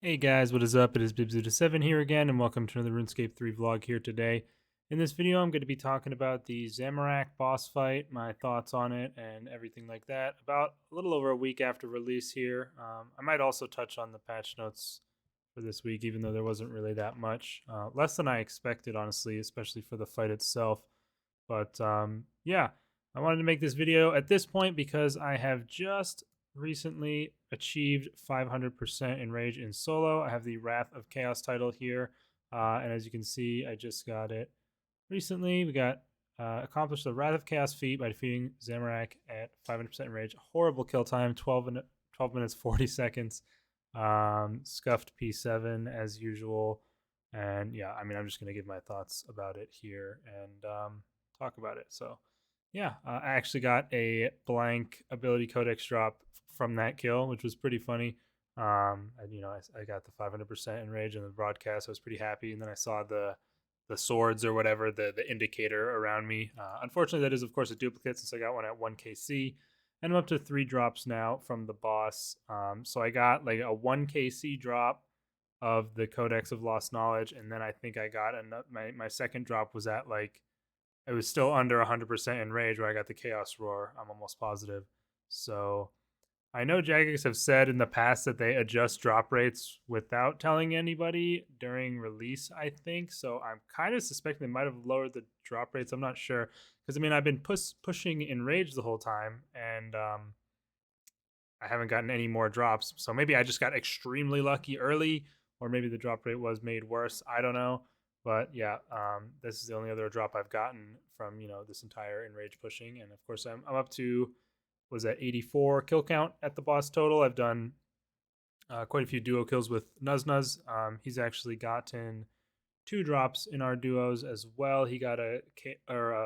Hey guys, what is up? It is Bibzuda7 here again, and welcome to another RuneScape 3 vlog here today. In this video, I'm going to be talking about the Zamorak boss fight, my thoughts on it, and everything like that, about a little over a week after release here. I might also touch on the patch notes for this week, even though there wasn't really that much. Less than I expected, honestly, especially for the fight itself. But yeah, I wanted to make this video at this point because I have just recently achieved 500% Enrage in solo. I have the Wrath of Chaos title here, and as you can see, I just got it recently. We got accomplished the Wrath of Chaos feat by defeating Zamarak at 500% Enrage. Horrible kill time, 12 minutes 40 seconds. Scuffed P7 as usual. And yeah, I mean, I'm just going to give my thoughts about it here and talk about it. So yeah, I actually got a blank ability codex drop from that kill, which was pretty funny. And I got the 500% enrage in the broadcast. I was pretty happy, and then I saw the swords or whatever, the indicator around me. Unfortunately, that is of course a duplicate since I got one at 1 KC, and I'm up to 3 drops now from the boss. So I got like a 1 KC drop of the Codex of Lost Knowledge, and then I think I got my second drop was at like it was still under 100% Enrage where I got the Chaos Roar. I'm almost positive. So I know Jagex have said in the past that they adjust drop rates without telling anybody during release, I think. So I'm kind of suspecting they might have lowered the drop rates. I'm not sure. Because, I mean, I've been pushing Enrage the whole time, and I haven't gotten any more drops. So maybe I just got extremely lucky early, or maybe the drop rate was made worse. I don't know. But yeah, this is the only other drop I've gotten from this entire Enrage pushing, and of course I'm up to was at 84 kill count at the boss total. I've done quite a few duo kills with Nuznuz. He's actually gotten 2 drops in our duos as well. He got a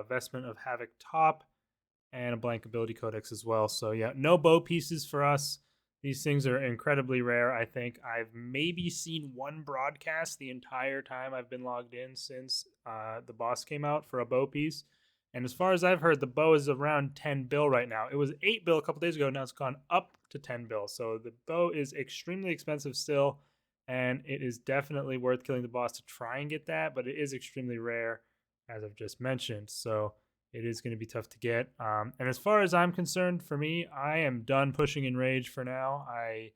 Vestment of Havoc top and a blank ability codex as well. So yeah, no bow pieces for us. These things are incredibly rare. I think I've maybe seen one broadcast the entire time I've been logged in since the boss came out for a bow piece. And as far as I've heard, the bow is around 10 bill right now. It was 8 bill a couple days ago. Now it's gone up to 10 bill. So the bow is extremely expensive still. And it is definitely worth killing the boss to try and get that. But it is extremely rare, as I've just mentioned. So it is going to be tough to get. And as far as I'm concerned, for me, I am done pushing Enrage for now. I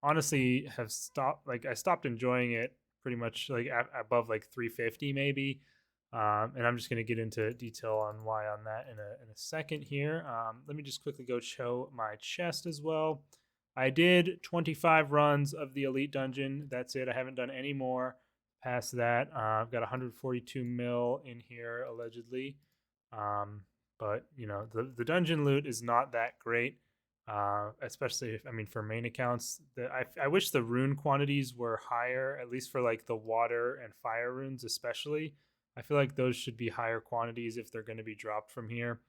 honestly have stopped. Like I stopped enjoying it pretty much like above like 350 maybe. And I'm just going to get into detail on why on that in a second here. Let me just quickly go show my chest as well. I did 25 runs of the Elite Dungeon. That's it. I haven't done any more past that. I've got 142 mil in here allegedly. Um, but the dungeon loot is not that great, especially if, I mean, for main accounts. I wish the rune quantities were higher, at least for like the water and fire runes, especially. I feel like those should be higher quantities if they're going to be dropped from here.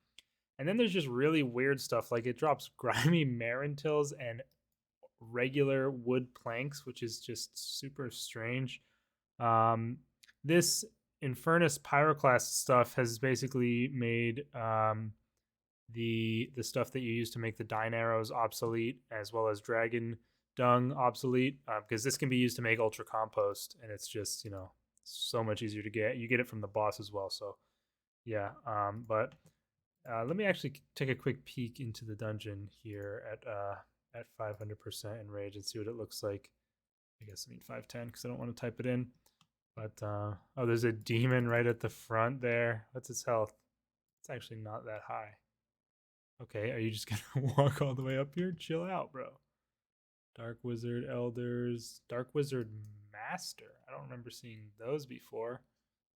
And then there's just really weird stuff, like it drops grimy Marintils and regular wood planks, which is just super strange. Um, this Infernus Pyroclast stuff has basically made the stuff that you use to make the Dine Arrows obsolete, as well as Dragon Dung obsolete, because this can be used to make Ultra Compost, and it's just so much easier to get. You get it from the boss as well, so yeah. But let me actually take a quick peek into the dungeon here at 500% Enrage and see what it looks like. I guess I need 510 because I don't want to type it in. But oh, there's a demon right at the front there. What's its health? It's actually not that high. Okay, are you just gonna walk all the way up here? Chill out, bro. Dark Wizard Elders, Dark Wizard Master. I don't remember seeing those before.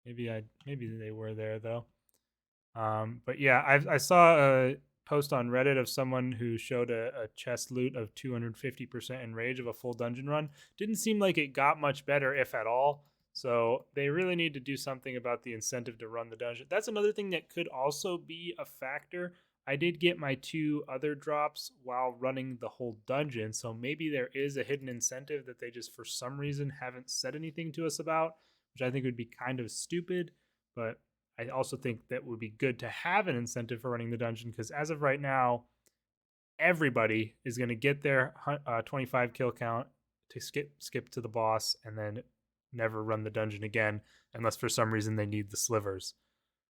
Maybe they were there though. But yeah, I saw a post on Reddit of someone who showed a chest loot of 250% enrage of a full dungeon run. Didn't seem like it got much better, if at all. So they really need to do something about the incentive to run the dungeon. That's another thing that could also be a factor. I did get my 2 other drops while running the whole dungeon, so maybe there is a hidden incentive that they just for some reason haven't said anything to us about, which I think would be kind of stupid. But I also think that would be good to have an incentive for running the dungeon, because as of right now, everybody is going to get their 25 kill count to skip to the boss and then never run the dungeon again unless for some reason they need the slivers.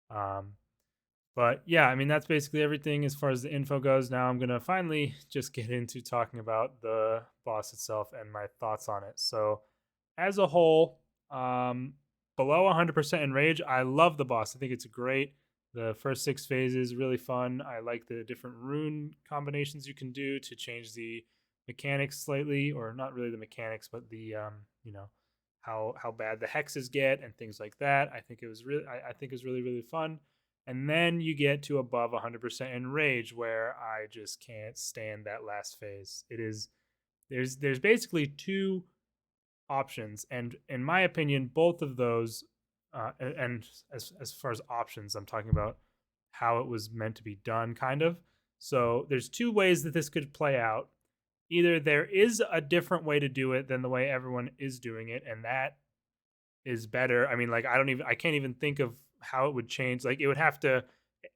But yeah, I mean, that's basically everything as far as the info goes. Now I'm going to finally just get into talking about the boss itself and my thoughts on it. So, as a whole, below 100% Enrage, I love the boss. I think it's great. The first 6 phases really fun. I like the different rune combinations you can do to change the mechanics slightly, or not really the mechanics, but the how bad the hexes get and things like that. I think it was really fun. And then you get to above 100% Enrage, where I just can't stand that last phase. It is there's basically 2 options, and in my opinion, both of those, and as far as options, I'm talking about how it was meant to be done, kind of. So there's 2 ways that this could play out. Either there is a different way to do it than the way everyone is doing it, and that is better. I mean, like, I can't even think of how it would change. Like, it would have to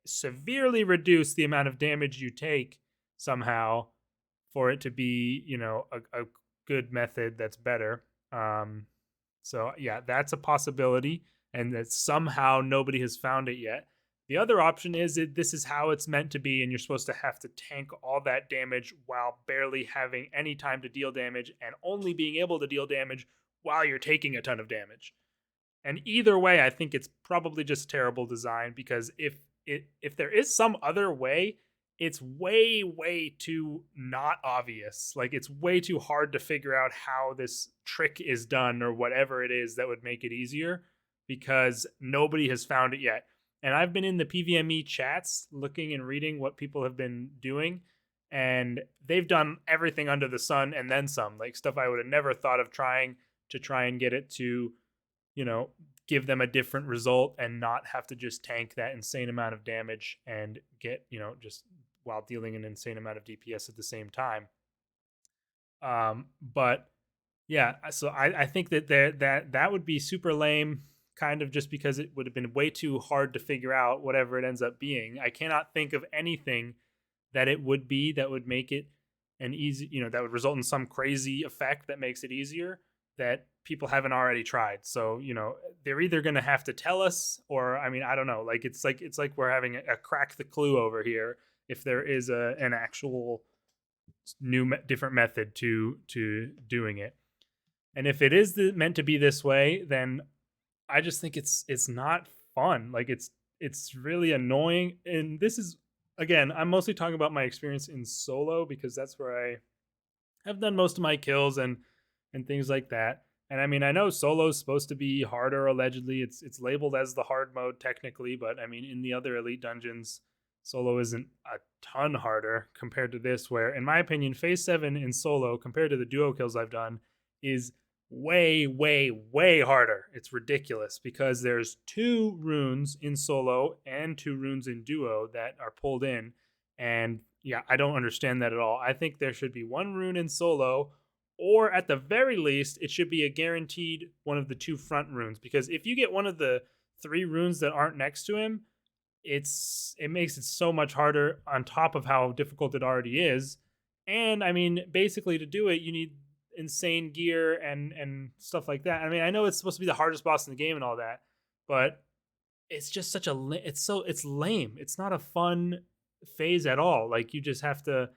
severely reduce the amount of damage you take somehow for it to be, a good method that's better. So yeah, that's a possibility, and that somehow nobody has found it yet. The other option is that this is how it's meant to be, and you're supposed to have to tank all that damage while barely having any time to deal damage, and only being able to deal damage while you're taking a ton of damage. And either way, I think it's probably just terrible design, because if there is some other way, it's way too not obvious. Like, it's way too hard to figure out how this trick is done, or whatever it is that would make it easier, because nobody has found it yet. And I've been in the PVME chats looking and reading what people have been doing, and they've done everything under the sun and then some, like stuff I would have never thought of trying to try and get it to, give them a different result and not have to just tank that insane amount of damage and get, just while dealing an insane amount of DPS at the same time. But yeah, so I think that would be super lame, kind of, just because it would have been way too hard to figure out whatever it ends up being. I cannot think of anything that it would be that would make it an easy, that would result in some crazy effect that makes it easier, that people haven't already tried. So, they're either going to have to tell us, or, I mean, I don't know. Like, it's like we're having a crack the clue over here, if there is an actual new different method to doing it. And if it is meant to be this way, then I just think it's not fun. Like, it's really annoying. And this is, again, I'm mostly talking about my experience in solo, because that's where I have done most of my kills and things like that. And I mean, I know solo is supposed to be harder, allegedly. It's labeled as the hard mode technically, but I mean, in the other elite dungeons, solo isn't a ton harder compared to this, where, in my opinion, phase 7 in solo compared to the duo kills I've done is way harder. It's ridiculous, because there's 2 runes in solo and 2 runes in duo that are pulled in. And yeah, I don't understand that at all. I think there should be 1 rune in solo, or at the very least, it should be a guaranteed one of the 2 front runes, because if you get one of the 3 runes that aren't next to him, it makes it so much harder, on top of how difficult it already is. And I mean, basically, to do it, you need insane gear and stuff like that. I mean, I know it's supposed to be the hardest boss in the game and all that, but it's just such a it's lame. It's not a fun phase at all. Like, you just have to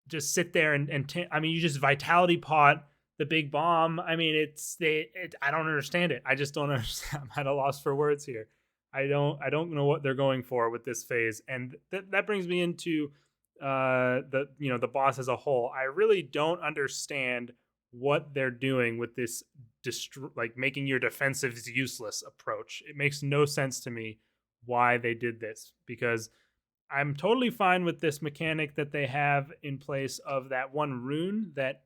just sit there I mean, you just vitality pot the big bomb. I mean, I don't understand it. I just don't understand. I'm at a loss for words here. I don't know what they're going for with this phase. And that brings me into the boss as a whole. I really don't understand what they're doing with this like making your defensives useless approach. It makes no sense to me why they did this, because I'm totally fine with this mechanic that they have in place of that 1 rune that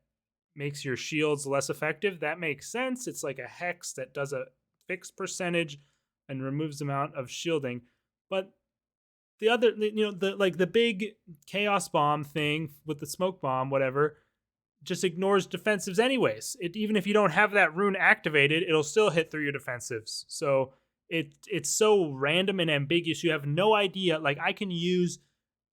makes your shields less effective. That makes sense. It's like a hex that does a fixed percentage and removes the amount of shielding. But the other, the big chaos bomb thing with the smoke bomb, whatever, just ignores defensives anyways. Even if you don't have that rune activated, it'll still hit through your defensives. So it's so random and ambiguous. You have no idea. Like, I can use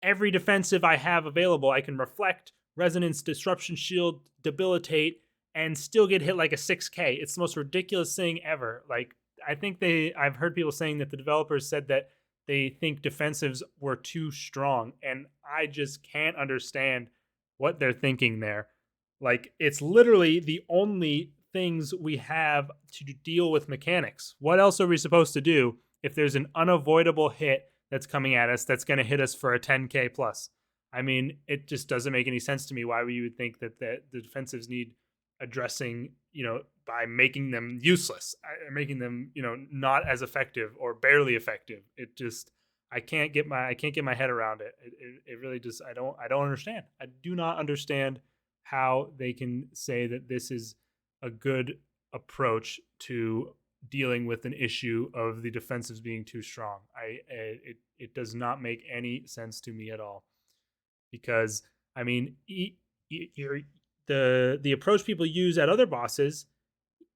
every defensive I have available. I can reflect resonance, disruption shield, debilitate, and still get hit like a 6K. It's the most ridiculous thing ever. Like, I've heard people saying that the developers said that they think defensives were too strong, and I just can't understand what they're thinking there. Like, it's literally the only things we have to deal with mechanics. What else are we supposed to do if there's an unavoidable hit that's coming at us that's going to hit us for a 10K plus? I mean, it just doesn't make any sense to me why we would think that the defensives need addressing, by making them useless, making them, not as effective or barely effective. It just, I can't get my head around it. It really just, I don't understand. I do not understand how they can say that this is a good approach to dealing with an issue of the defensives being too strong. It does not make any sense to me at all, because I mean, the approach people use at other bosses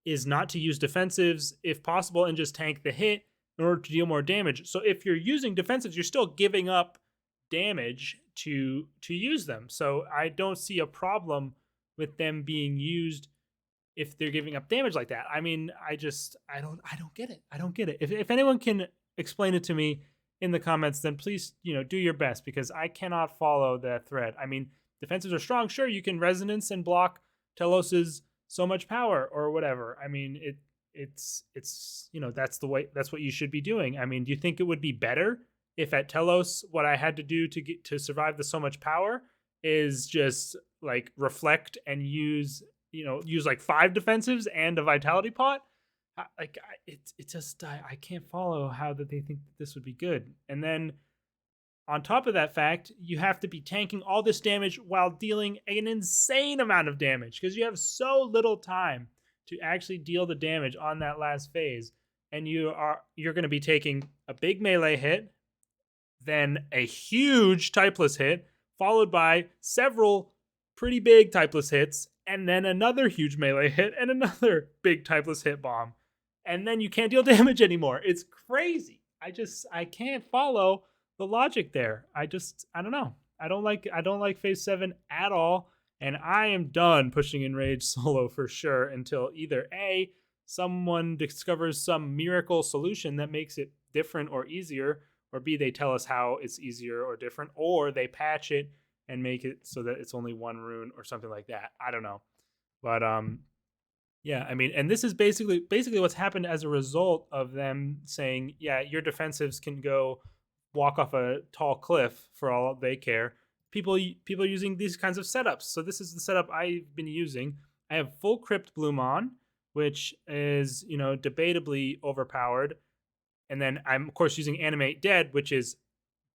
is not to use defensives if possible and just tank the hit in order to deal more damage. So if you're using defensives, you're still giving up damage to use them. So I don't see a problem with them being used if they're giving up damage like that. I mean, I don't get it. I don't get it. If anyone can explain it to me in the comments, then please, do your best, because I cannot follow that thread. I mean, defensives are strong. Sure, you can resonance and block Telos's so much power or whatever. I mean, it's that's the way, that's what you should be doing. I mean, do you think it would be better if at Telos what I had to do to survive the so much power is just like reflect and use like 5 defensives and a vitality pot? I can't follow how that they think that this would be good. And then on top of that fact, you have to be tanking all this damage while dealing an insane amount of damage, because you have so little time to actually deal the damage on that last phase. And you're going to be taking a big melee hit, then a huge typeless hit, followed by several pretty big typeless hits, and then another huge melee hit and another big typeless hit bomb. And then you can't deal damage anymore. It's crazy. I can't follow the logic there. I don't know. I don't like phase 7 at all. And I am done pushing Enrage solo for sure until either A, someone discovers some miracle solution that makes it different or easier, or B, they tell us how it's easier or different, or they patch it and make it so that it's only 1 rune or something like that. I don't know. But yeah, I mean, and this is basically what's happened as a result of them saying, yeah, your defensives can go walk off a tall cliff for all they care. People are using these kinds of setups. So this is the setup I've been using. I have full Crypt Bloom on, which is, debatably overpowered. And then I'm, of course, using Animate Dead, which is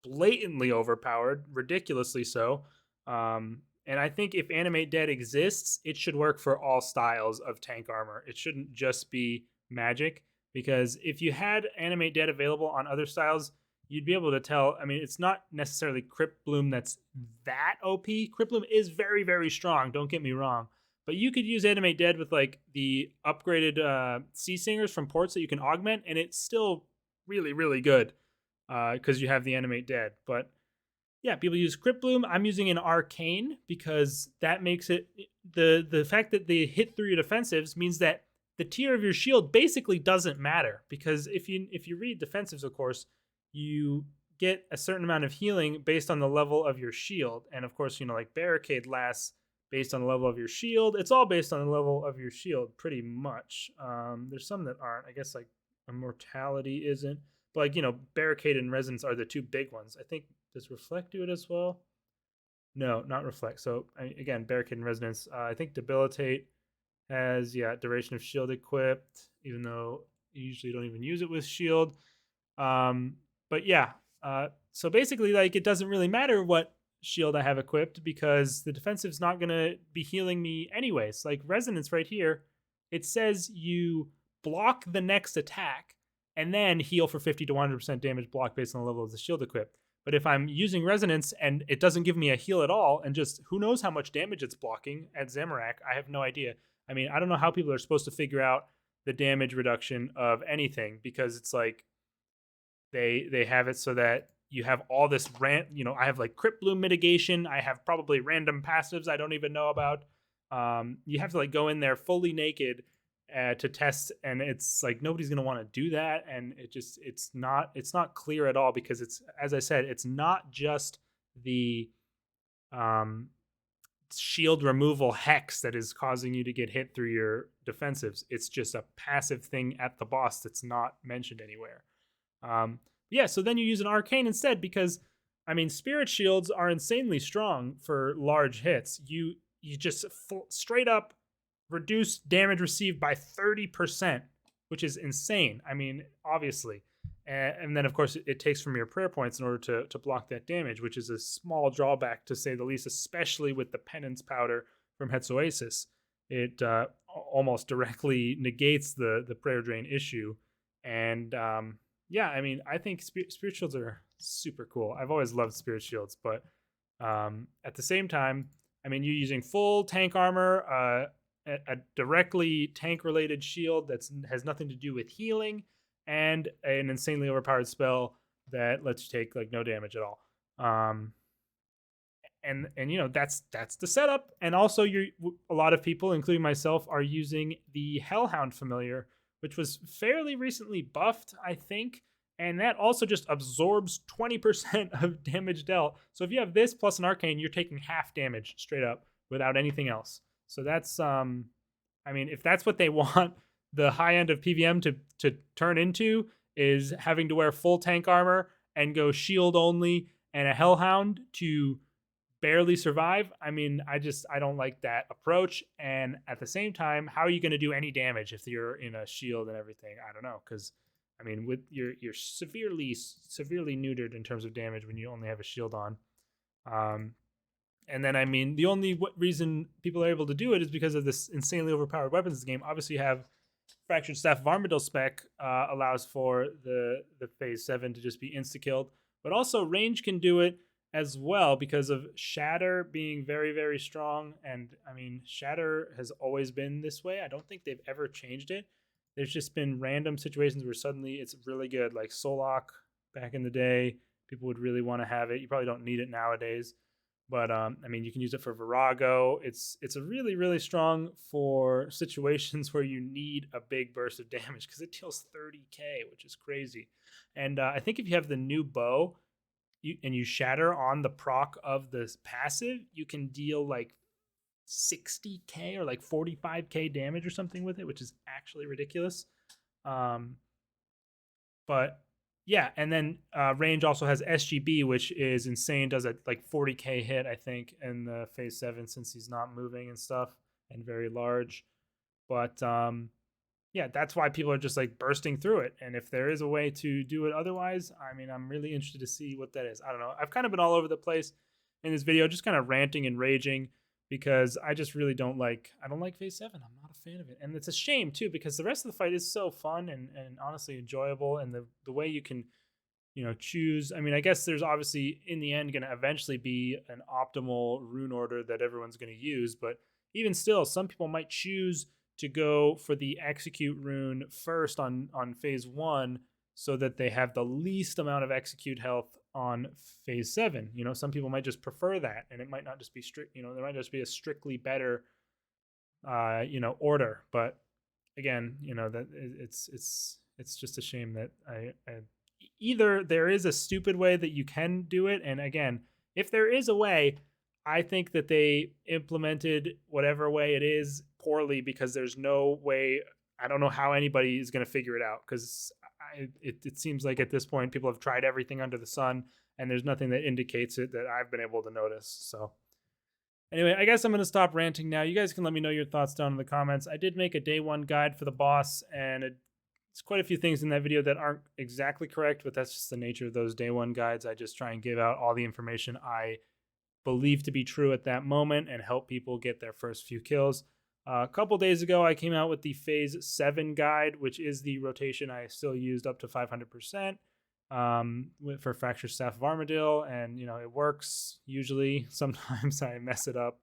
blatantly overpowered, ridiculously so. And I think if Animate Dead exists, it should work for all styles of tank armor. It shouldn't just be magic, because if you had Animate Dead available on other styles, you'd be able to tell. I mean, it's not necessarily Crypt Bloom that's that OP. Crypt Bloom is very, very strong, don't get me wrong. But you could use Animate Dead with like the upgraded Sea Singers from ports that you can augment, and it's still really, really good because you have the Animate Dead. But yeah, people use Crypt Bloom. I'm using an Arcane because that makes it, the fact that they hit through your defensives means that the tier of your shield basically doesn't matter, because if you read defensives, of course, you get a certain amount of healing based on the level of your shield. And of course, like Barricade lasts based on the level of your shield. It's all based on the level of your shield pretty much. There's some that aren't. I guess like Immortality isn't. But like, Barricade and Resonance are the 2 big ones. I think, does Reflect do it as well? No, not Reflect. So again, Barricade and Resonance. I think Debilitate has, Duration of Shield equipped, even though you usually don't even use it with Shield. But yeah, so basically, like, it doesn't really matter what shield I have equipped, because the defensive's not going to be healing me anyways. Like Resonance right here, it says you block the next attack and then heal for 50 to 100% damage block based on the level of the shield equipped. But if I'm using Resonance and it doesn't give me a heal at all, and just who knows how much damage it's blocking at Zamarak, I have no idea. I mean, I don't know how people are supposed to figure out the damage reduction of anything, because it's like they have it so that you have all this I have like crypt bloom mitigation. I have probably random passives I don't even know about. You have to like go in there fully naked to test, and it's like nobody's gonna want to do that, and it's not clear at all, because it's, as I said, it's not just the um, shield removal hex that is causing you to get hit through your defensives. It's just a passive thing at the boss that's not mentioned anywhere. Yeah, so then you use an arcane instead, because I mean, spirit shields are insanely strong for large hits. You just straight up reduce damage received by 30%, which is insane. I mean, obviously. And then, of course, it takes from your prayer points in order to block that damage, which is a small drawback, to say the least, especially with the penance powder from Het's Oasis. It almost directly negates the prayer drain issue. And yeah, I mean, I think spirit shields are super cool. I've always loved spirit shields, but at the same time, I mean, you're using full tank armor, a directly tank related shield that has nothing to do with healing, and an insanely overpowered spell that lets you take like no damage at all. And you know, that's the setup. And also, a lot of people, including myself, are using the Hellhound familiar, which was fairly recently buffed, I think. And that also just absorbs 20% of damage dealt. So if you have this plus an arcane, you're taking half damage straight up without anything else. So that's I mean, if that's what they want the high end of PVM to turn into, is having to wear full tank armor and go shield only and a Hellhound to barely survive, I mean, I don't like that approach. And at the same time, how are you going to do any damage if you're in a shield and everything? I don't know, because I mean, with you're severely neutered in terms of damage when you only have a shield on. And then, I mean, the only reason people are able to do it is because of this insanely overpowered weapons in the game. Obviously, you have Fractured Staff of Armadyl spec allows for the phase 7 to just be insta-killed, but also range can do it as well, because of Shatter being very, very strong. And I mean, Shatter has always been this way. I don't think they've ever changed it. There's just been random situations where suddenly it's really good, like Solok back in the day. People would really want to have it. You probably don't need it nowadays, but I mean, you can use it for Virago. It's a really, really strong for situations where you need a big burst of damage, because it deals 30k, which is crazy. And I think if you have the new bow, you shatter on the proc of the passive, you can deal like 60k or like 45k damage or something with it, which is actually ridiculous. But yeah, and then range also has SGB, which is insane. Does a like 40k hit, I think, in the phase 7, since he's not moving and stuff, and very large. But yeah, that's why people are just like bursting through it. And if there is a way to do it otherwise, I mean, I'm really interested to see what that is. I don't know. I've kind of been all over the place in this video, just kind of ranting and raging, because I just really don't like phase 7. I'm not a fan of it. And it's a shame too, because the rest of the fight is so fun and honestly enjoyable. And the way you can, you know, choose, I mean, I guess there's obviously in the end going to eventually be an optimal rune order that everyone's going to use. But even still, some people might choose to go for the execute rune first on phase 1, so that they have the least amount of execute health on phase 7. You know, some people might just prefer that, and it might not just be strict, you know, there might just be a strictly better you know, order. But again, you know, that it's just a shame that I either there is a stupid way that you can do it, and again, if there is a way, I think that they implemented whatever way it is poorly, because there's no way. I don't know how anybody is going to figure it out, because it seems like at this point people have tried everything under the sun, and there's nothing that indicates it that I've been able to notice. So anyway, I guess I'm going to stop ranting now. You guys can let me know your thoughts down in the comments. I did make a day 1 guide for the boss, and it's quite a few things in that video that aren't exactly correct, but that's just the nature of those day 1 guides. I just try and give out all the information I believe to be true at that moment and help people get their first few kills. A couple days ago, I came out with the phase 7 guide, which is the rotation I still used up to 500% for Fractured Staff of Armadyl, and you know, it works usually. Sometimes I mess it up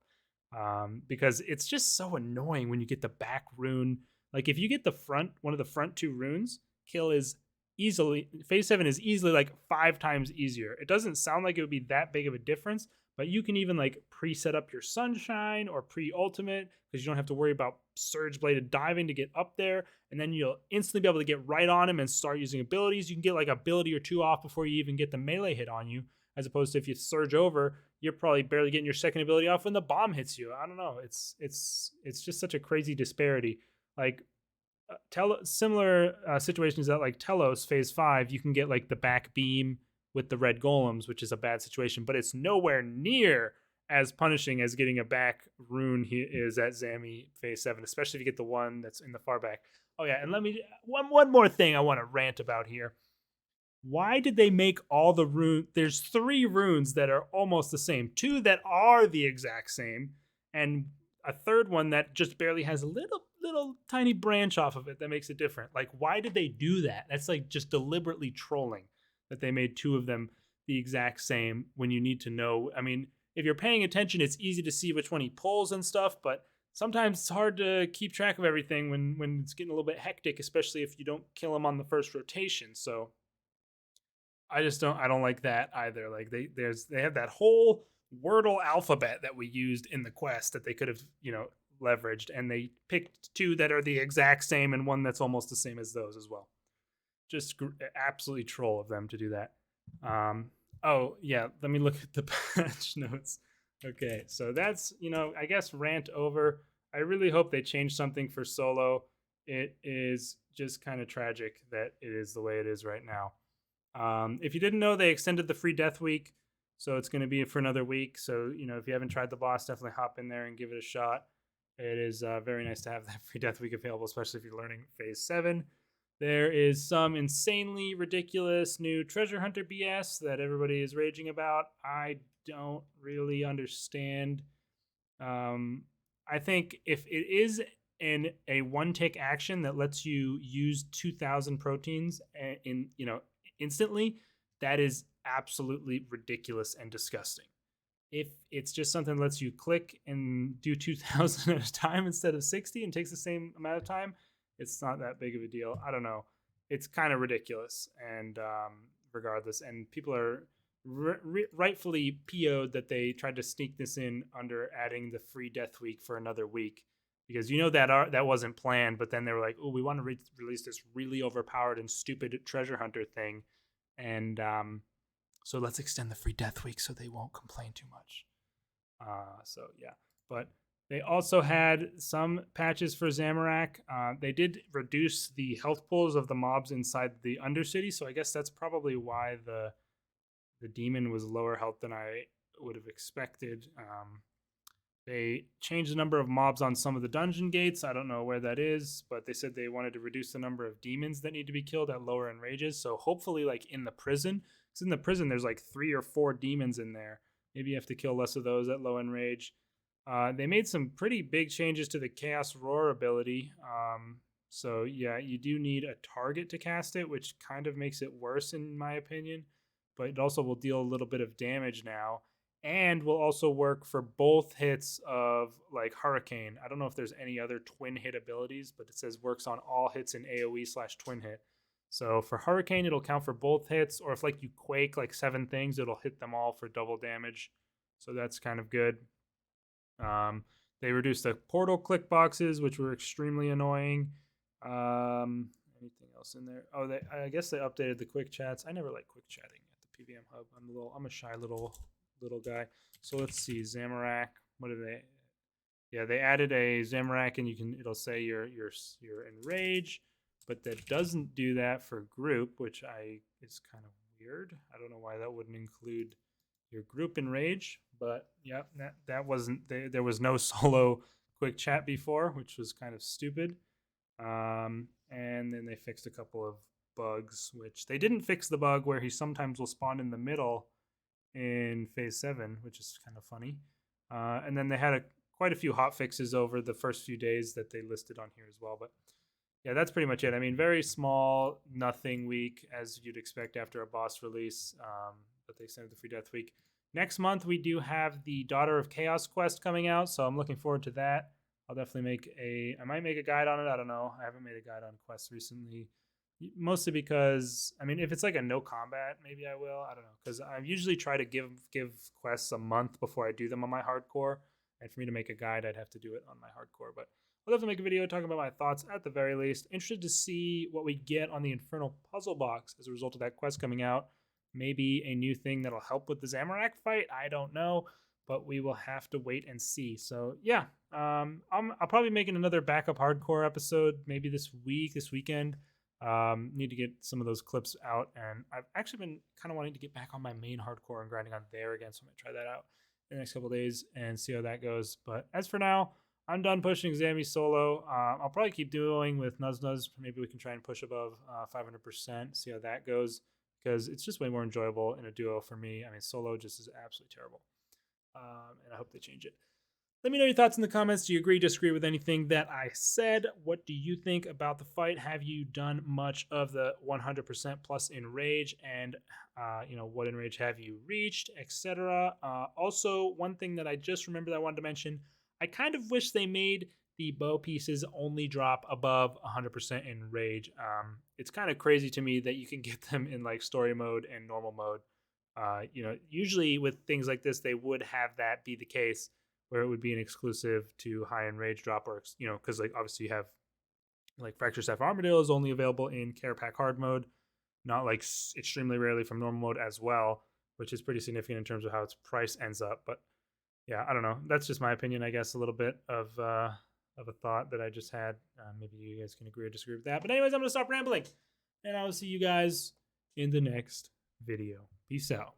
because it's just so annoying when you get the back rune. Like if you get the front, one of the front 2 runes, kill is phase 7 is easily like 5 times easier. It doesn't sound like it would be that big of a difference, but you can even like pre-set up your sunshine or pre-ultimate because you don't have to worry about surge bladed diving to get up there, and then you'll instantly be able to get right on him and start using abilities. You can get like ability or two off before you even get the melee hit on you, as opposed to if you surge over, you're probably barely getting your second ability off when the bomb hits you. I don't know. It's just such a crazy disparity. Like similar situations that like Telos phase 5, you can get like the back beam with the red golems, which is a bad situation, but it's nowhere near as punishing as getting a back rune is at Zami phase 7, especially if you get the one that's in the far back. Oh yeah, and let me one more thing I want to rant about here. Why did they make all the runes? There's 3 runes that are almost the same, 2 that are the exact same, and a third one that just barely has a little tiny branch off of it that makes it different. Like, why did they do that? That's like just deliberately trolling that they made 2 of them the exact same when you need to know. I mean, if you're paying attention, it's easy to see which one he pulls and stuff, but sometimes it's hard to keep track of everything when it's getting a little bit hectic, especially if you don't kill him on the first rotation. So I don't like that either. Like they have that whole Wordle alphabet that we used in the quest that they could have, leveraged, and they picked 2 that are the exact same and one that's almost the same as those as well. Just absolutely troll of them to do that. Oh yeah, let me look at the patch notes. Okay, so that's, I guess rant over. I really hope they change something for solo. It is just kind of tragic that it is the way it is right now. If you didn't know, they extended the free death week, so it's going to be for another week. So, if you haven't tried the boss, definitely hop in there and give it a shot. It is very nice to have that free death week available, especially if you're learning phase 7. There is some insanely ridiculous new treasure hunter BS that everybody is raging about. I don't really understand. I think if it is a one-tick action that lets you use 2,000 proteins instantly, that is absolutely ridiculous and disgusting. If it's just something that lets you click and do 2,000 at a time instead of 60 and takes the same amount of time, it's not that big of a deal. I don't know. It's kind of ridiculous, and regardless, and people are rightfully PO'd that they tried to sneak this in under adding the free death week for another week, because that wasn't planned, but then they were like, oh, we want to release this really overpowered and stupid treasure hunter thing, and so let's extend the free death week so they won't complain too much. So yeah, but they also had some patches for Zamarak. They did reduce the health pools of the mobs inside the Undercity, so I guess that's probably why the demon was lower health than I would have expected. They changed the number of mobs on some of the dungeon gates. I don't know where that is, but they said they wanted to reduce the number of demons that need to be killed at lower enrages. So hopefully, like in the prison, because in the prison there's like 3 or 4 demons in there. Maybe you have to kill less of those at low enrage. They made some pretty big changes to the Chaos Roar ability. So yeah, you do need a target to cast it, which kind of makes it worse in my opinion. But it also will deal a little bit of damage now, and will also work for both hits of like Hurricane. I don't know if there's any other twin hit abilities, but it says works on all hits in AoE/twin hit. So for Hurricane, it'll count for both hits, or if like you quake like 7 things, it'll hit them all for double damage. So that's kind of good. They reduced the portal click boxes, which were extremely annoying. Anything else in there? Oh, I guess they updated the quick chats. I never like quick chatting at the PVM hub. I'm a shy little guy. So let's see, Zamarak. What did they? Yeah, they added a Zamarak, and it'll say you're Enrage, but that doesn't do that for group, which is kind of weird. I don't know why that wouldn't include your group Enrage, but yeah, that wasn't there was no solo quick chat before, which was kind of stupid. And then they fixed a couple of bugs, which they didn't fix the bug where he sometimes will spawn in the middle in phase 7, which is kind of funny. And then they had quite a few hot fixes over the first few days that they listed on here as well. But yeah, that's pretty much it. I mean, very small, nothing week as you'd expect after a boss release, but they extended the free death week. Next month, we do have the Daughter of Chaos quest coming out, so I'm looking forward to that. I'll definitely I might make a guide on it. I don't know. I haven't made a guide on quests recently. Mostly because, I mean, if it's like a no combat, maybe I will. I don't know, because I usually try to give quests a month before I do them on my hardcore, and for me to make a guide, I'd have to do it on my hardcore. But I'll definitely make a video talking about my thoughts at the very least. Interested to see what we get on the Infernal Puzzle Box as a result of that quest coming out. Maybe a new thing that'll help with the Zamarak fight. I don't know, but we will have to wait and see. So yeah, I'll probably make another backup hardcore episode maybe this weekend. Need to get some of those clips out, and I've actually been kind of wanting to get back on my main hardcore and grinding on there again, so I'm gonna try that out in the next couple days and see how that goes. But as for now, I'm done pushing Zammy solo. I'll probably keep doing with Nuz. Maybe we can try and push above 500%, see how that goes, because it's just way more enjoyable in a duo for me. I mean, solo just is absolutely terrible, and I hope they change it. Let me know your thoughts in the comments. Do you agree, disagree with anything that I said? What do you think about the fight? Have you done much of the 100% plus Enrage? And, what Enrage have you reached, etc.? Also, one thing that I just remembered that I wanted to mention, I kind of wish they made the bow pieces only drop above 100% Enrage. It's kind of crazy to me that you can get them in like story mode and normal mode. Usually with things like this, they would have that be the case, where it would be an exclusive to high end rage drop, or because like obviously you have like Fracture Staff Armadillo is only available in Care Pack hard mode, not like extremely rarely from normal mode as well, which is pretty significant in terms of how its price ends up. But yeah, I don't know. That's just my opinion, I guess, a little bit of a thought that I just had. Maybe you guys can agree or disagree with that. But anyways, I'm gonna stop rambling, and I will see you guys in the next video. Peace out.